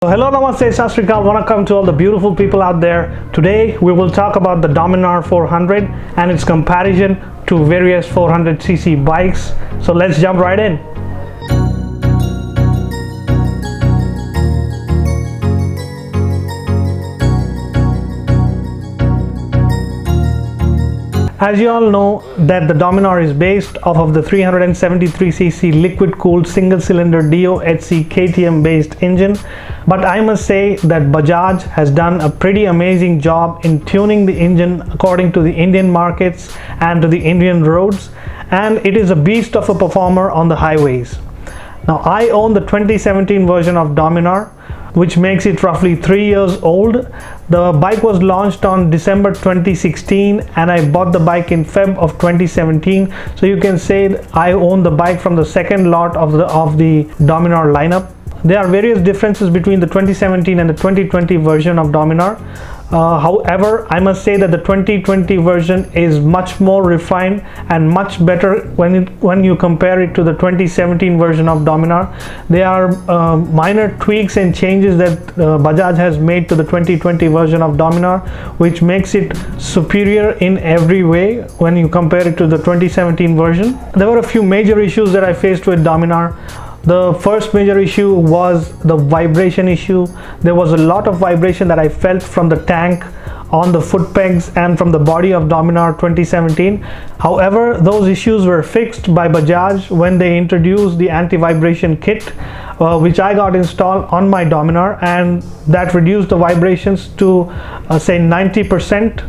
Hello, namaste, sat sri akal, welcome to all the beautiful people out there. Today we will talk about the Dominar 400 and its comparison to various 400cc bikes. So let's jump right in. As you all know that the Dominar is based off of the 373cc liquid-cooled single-cylinder DOHC KTM based engine, but I must say that Bajaj has done a pretty amazing job in tuning the engine according to the Indian markets and to the Indian roads, and it is a beast of a performer on the highways. Now I own the 2017 version of Dominar, which makes it roughly 3 years old. The bike was launched on December 2016 and I bought the bike in Feb of 2017, so you can say that I own the bike from the second lot of the Dominar lineup. There are various differences between the 2017 and the 2020 version of Dominar. However, I must say that the 2020 version is much more refined and much better when you compare it to the 2017 version of Dominar. There are minor tweaks and changes that Bajaj has made to the 2020 version of Dominar, which makes it superior in every way when you compare it to the 2017 version. There were a few major issues that I faced with Dominar. The first major issue was the vibration issue. There was a lot of vibration that I felt from the tank, on the foot pegs and from the body of Dominar 2017. However, those issues were fixed by Bajaj when they introduced the anti-vibration kit, which I got installed on my Dominar, and that reduced the vibrations to say 90%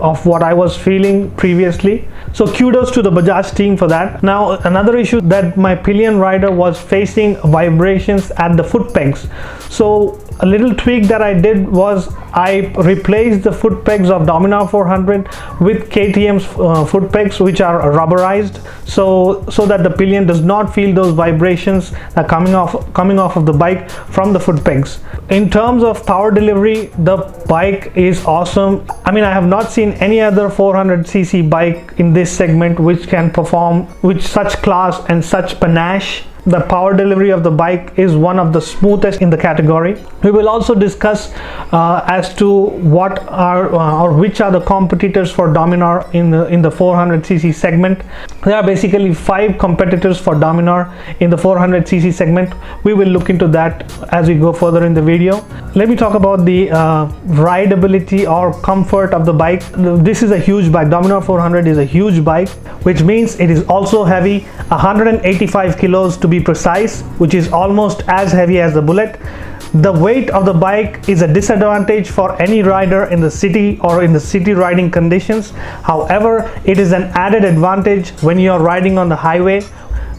of what I was feeling previously. So kudos to the Bajaj team for that. Now another issue that my pillion rider was facing vibrations at the foot pegs. So a little tweak that I did was I replaced the foot pegs of Dominar 400 with KTM's foot pegs, which are rubberized, so that the pillion does not feel those vibrations that coming off of the bike from the foot pegs. In terms of power delivery, the bike is awesome. I mean, I have not seen any other 400cc bike in this segment which can perform with such class and such panache. The power delivery of the bike is one of the smoothest in the category. We will also discuss as to what are or which are the competitors for Dominar in the 400cc segment. There are basically 5 competitors for Dominar in the 400cc segment. We will look into that as we go further in the video. Let me talk about the rideability or comfort of the bike. This is a huge bike. Dominar 400 is a huge bike, which means it is also heavy, 185 kilos to be precise, which is almost as heavy as the Bullet. The weight of the bike is a disadvantage for any rider in the city or in the city riding conditions. However, it is an added advantage when you are riding on the highway.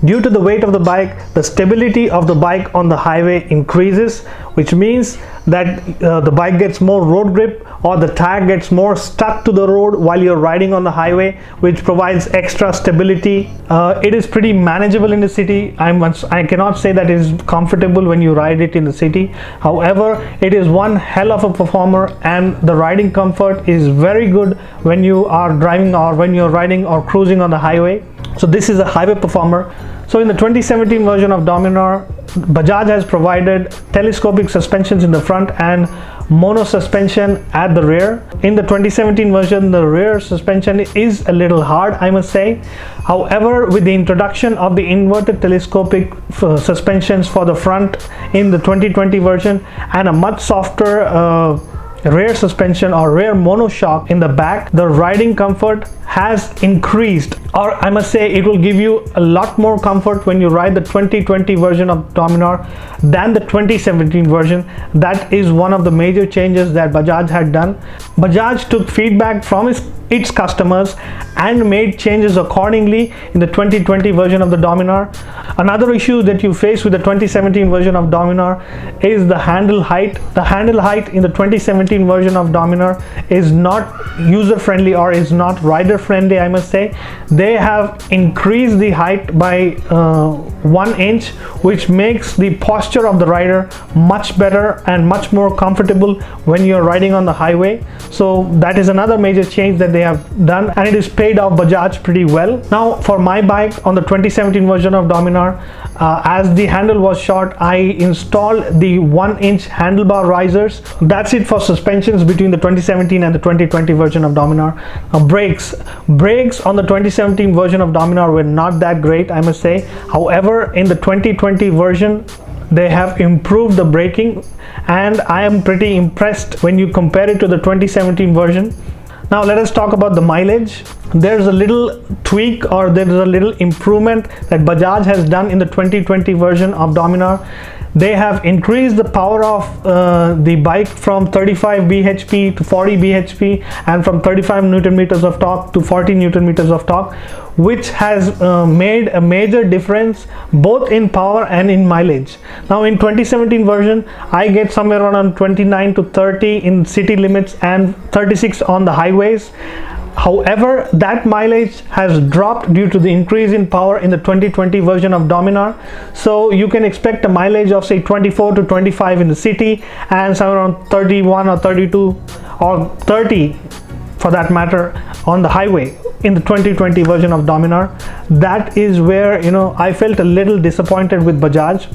Due to the weight of the bike, the stability of the bike on the highway increases, which means that the bike gets more road grip, or the tire gets more stuck to the road while you're riding on the highway, which provides extra stability. It is pretty manageable in the city. I cannot say that it is comfortable when you ride it in the city. However, it is one hell of a performer, and the riding comfort is very good when you are driving or when you're riding or cruising on the highway. So this is a highway performer. So in the 2017 version of Dominar, Bajaj has provided telescopic suspensions in the front and mono suspension at the rear. In the 2017 version, the rear suspension is a little hard, I must say. However, with the introduction of the inverted telescopic suspensions for the front in the 2020 version and a much softer rear suspension or rear monoshock in the back, the riding comfort has increased, or I must say it will give you a lot more comfort when you ride the 2020 version of Dominar than the 2017 version. That is one of the major changes that Bajaj had done. Bajaj took feedback from its customers and made changes accordingly in the 2020 version of the Dominar. Another issue that you face with the 2017 version of Dominar is the handle height. The handle height in the 2017 version of Dominar is not user friendly or is not rider friendly, I must say. They have increased the height by 1 inch, which makes the posture of the rider much better and much more comfortable when you're riding on the highway. So that is another major change that they have done, and it is paid off Bajaj pretty well. Now for my bike on the 2017 version of Dominar, as the handle was short, I installed the 1 inch handlebar risers. That's it for suspensions between the 2017 and the 2020 version of Dominar. Brakes on the 2017 version of Dominar were not that great, I must say. However, in the 2020 version, they have improved the braking, and I am pretty impressed when you compare it to the 2017 version. Now let us talk about the mileage. There's a little tweak, or there's a little improvement that Bajaj has done in the 2020 version of Dominar. They have increased the power of the bike from 35 bhp to 40 bhp and from 35 newton meters of torque to 40 newton meters of torque, which has made a major difference both in power and in mileage. Now in 2017 version, I get somewhere around 29 to 30 in city limits and 36 on the highways. However, that mileage has dropped due to the increase in power in the 2020 version of Dominar. So you can expect a mileage of say 24 to 25 in the city and somewhere around 31 or 32 or 30 for that matter on the highway in the 2020 version of Dominar. That is where, you know, I felt a little disappointed with Bajaj.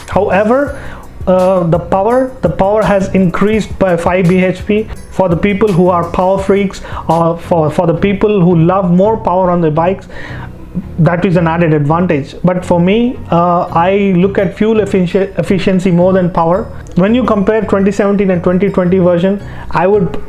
However, the power has increased by 5 bhp for the people who are power freaks, or for the people who love more power on their bikes. That is an added advantage. But for me, I look at fuel efficiency more than power. When you compare 2017 and 2020 version, I would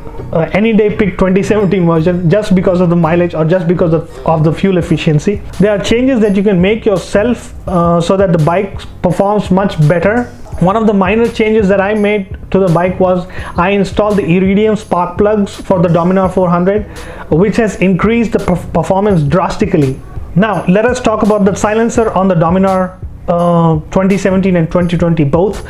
any day pick 2017 version just because of the mileage or just because of the fuel efficiency. There are changes that you can make yourself so that the bike performs much better. One of the minor changes that I made to the bike was I installed the iridium spark plugs for the Dominar 400, which has increased the performance drastically. Now let us talk about the silencer on the Dominar 2017 and 2020 both.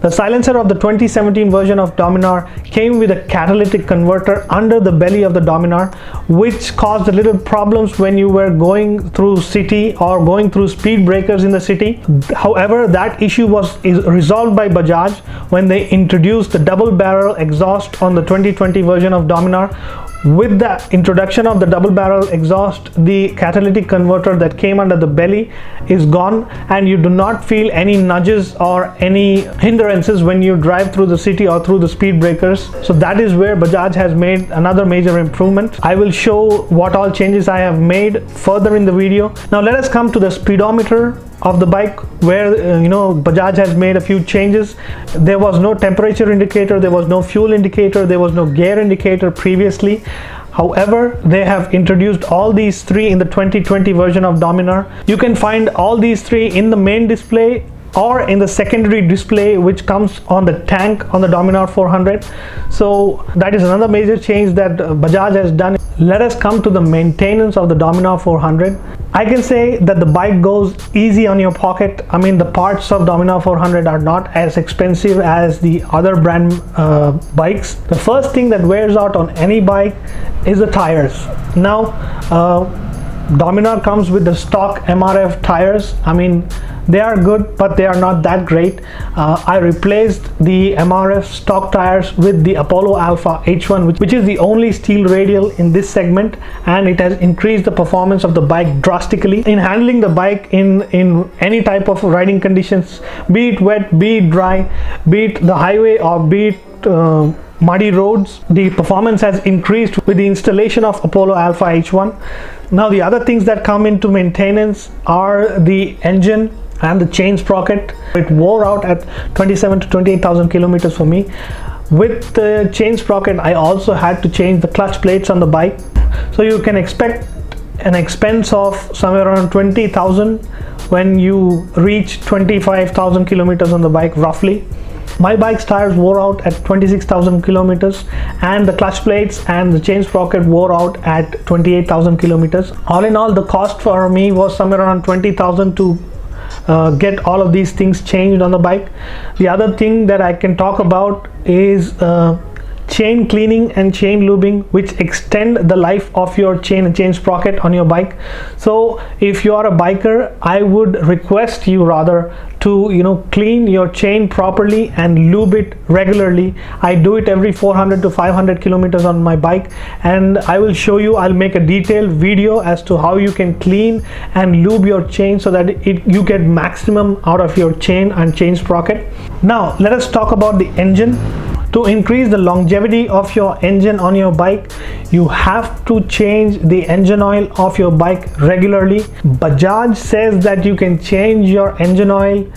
The silencer of the 2017 version of Dominar came with a catalytic converter under the belly of the Dominar, which caused a little problems when you were going through city or going through speed breakers in the city. However, that issue is resolved by Bajaj when they introduced the double barrel exhaust on the 2020 version of Dominar. With the introduction of the double barrel exhaust, the catalytic converter that came under the belly is gone, and you do not feel any nudges or any hindrances when you drive through the city or through the speed breakers. So that is where Bajaj has made another major improvement. I will show what all changes I have made further in the video. Now let us come to the speedometer of the bike, where Bajaj has made a few changes. There was no temperature indicator, there was no fuel indicator, there was no gear indicator previously. However, they have introduced all these three in the 2020 version of Dominar. You can find all these three in the main display or in the secondary display which comes on the tank on the Dominar 400. So that is another major change that Bajaj has done. Let us come to the maintenance of the Dominar 400. I can say that the bike goes easy on your pocket. I mean, the parts of Dominar 400 are not as expensive as the other brand bikes. The first thing that wears out on any bike is the tires. Now, Dominar comes with the stock MRF tires. I mean, they are good, but they are not that great. I replaced the MRF stock tires with the Apollo Alpha H1, which is the only steel radial in this segment, and it has increased the performance of the bike drastically. In handling the bike in any type of riding conditions, be it wet, be it dry, be it the highway, or be it muddy roads, the performance has increased with the installation of Apollo Alpha H1. Now the other things that come into maintenance are the engine and the chain sprocket. It wore out at 27 to 28,000 kilometers for me. With the chain sprocket, I also had to change the clutch plates on the bike. So you can expect an expense of somewhere around 20,000 when you reach 25,000 kilometers on the bike roughly. My bike's tires wore out at 26,000 kilometers, and the clutch plates and the chain sprocket wore out at 28,000 kilometers. All in all, the cost for me was somewhere around 20,000 to get all of these things changed on the bike. The other thing that I can talk about is chain cleaning and chain lubing, which extend the life of your chain and chain sprocket on your bike. So if you are a biker, I would request you rather to clean your chain properly and lube it regularly. I do it every 400 to 500 kilometers on my bike, and I will show you, I'll make a detailed video as to how you can clean and lube your chain so that you get maximum out of your chain and chain sprocket. Now let us talk about the engine. To increase the longevity of your engine on your bike, you have to change the engine oil of your bike regularly. Bajaj says that you can change your engine oil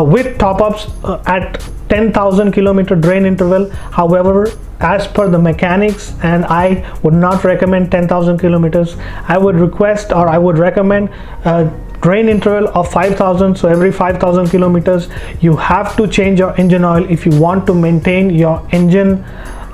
with top-ups at 10,000 kilometer drain interval. However, as per the mechanics, and I would not recommend 10,000 kilometers, I would request, or I would recommend drain interval of 5,000. So every 5,000 kilometers you have to change your engine oil if you want to maintain your engine,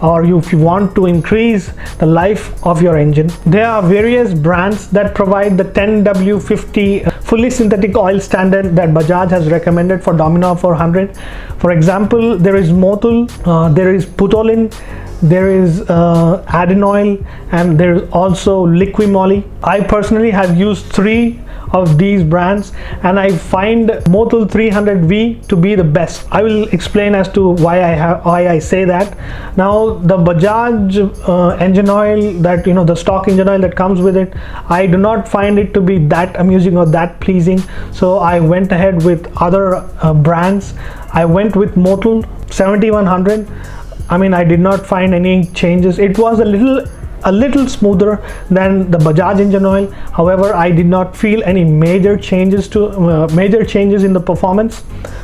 or if you want to increase the life of your engine. There are various brands that provide the 10W50 fully synthetic oil standard that Bajaj has recommended for Dominar 400. For example, there is Motul, there is Putolin, there is Adenoil, and there is also Liquimoly. I personally have used 3 of these brands, and I find Motul 300V to be the best. I will explain as to why I say that. Now the Bajaj engine oil, that the stock engine oil that comes with it, I do not find it to be that amusing or that pleasing, so I went ahead with other brands. I went with Motul 7100. I did not find any changes. It was a little smoother than the Bajaj engine oil. However, I did not feel any major changes in the performance.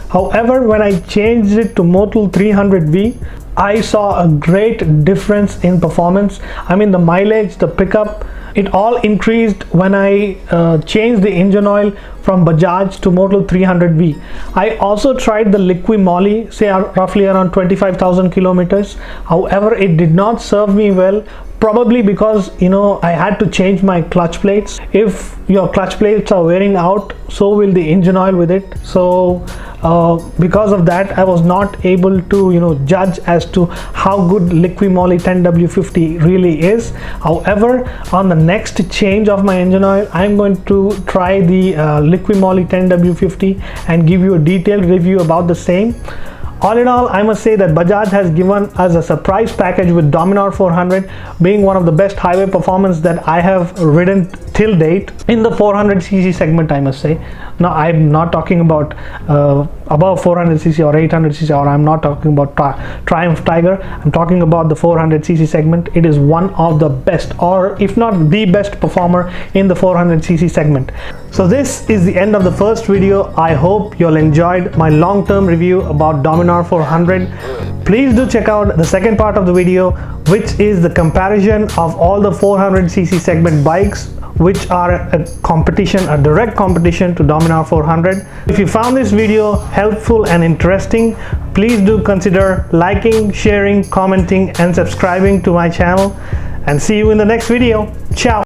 However, when I changed it to Motul 300V, I saw a great difference in performance. The mileage, the pickup, it all increased when I changed the engine oil from Bajaj to Motul 300V. I also tried the Liquimoly, say roughly around 25,000 kilometers. However, it did not serve me well, probably because I had to change my clutch plates. If your clutch plates are wearing out, so will the engine oil with it. So because of that, I was not able to judge as to how good Liquimoly 10W50 really is. However, on the next change of my engine oil, I'm going to try the Liquimoly 10W50 and give you a detailed review about the same. All in all, I must say that Bajaj has given us a surprise package with Dominar 400, being one of the best highway performance that I have ridden till date in the 400cc segment, I must say. Now, I'm not talking about above 400cc or 800cc, or I'm not talking about Triumph Tiger. I'm talking about the 400cc segment. It is one of the best, or if not the best performer in the 400cc segment. So this is the end of the first video. I hope you all enjoyed my long-term review about Dominar 400. Please do check out the second part of the video, which is the comparison of all the 400cc segment bikes, which are a direct competition to Dominar 400. If you found this video helpful and interesting, please do consider liking, sharing, commenting, and subscribing to my channel. And see you in the next video. Ciao.